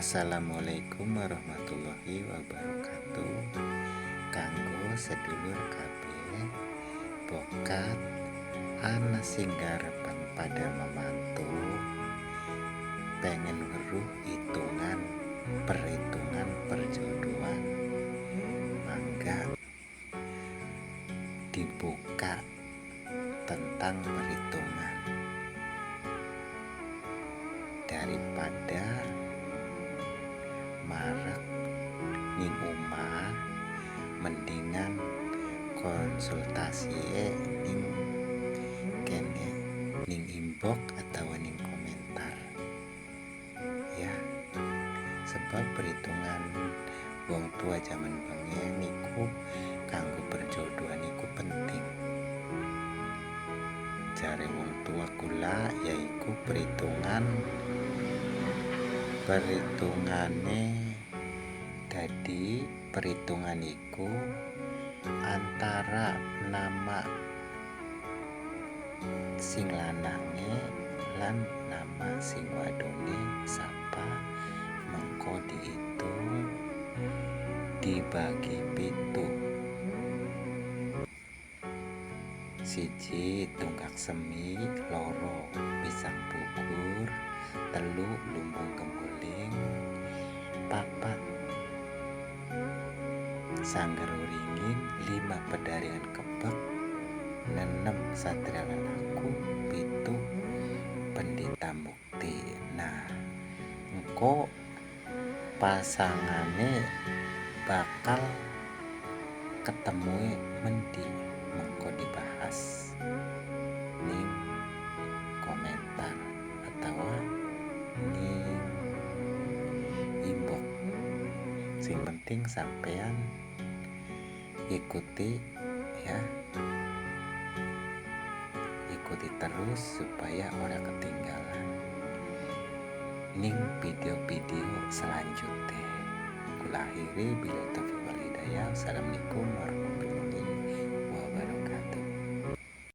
Assalamualaikum warahmatullahi wabarakatuh. Kanggo sedulur kabeh, bokat ana sing garepan pada memantu pengen weruh perhitungan perjodohan. Mangga dibuka tentang perhitungan daripada marek ning omah, mendingan konsultasi ning kene, ning inbox atau ning komentar ya. Sebab perhitungan wong tua zaman bengi niku kanggo perjodohan niku penting. Jare wong tua kula yaiku perhitungane dadi perhitungan iku antara nama sing lanange lan nama sing wadone sapa, mengko diitung dibagi 7. 1 tunggak semi, 2 pisang pukur, 3 lumbung kemuling, 4 sanggar ringin, 5 pedaringan kebek, 6 satria lelaku, 7 pendeta mukti. Nah, engko pasangane bakal ketemu mendi, mengko dibahas ning komentar atau ning inbox. Sing penting sampean ikuti ya, ikuti terus supaya ora ketinggalan ning video-video selanjutnya. Kula akhiri bila taufiq wal hidayah. Assalamualaikum warahmatullahi wabarakatuh.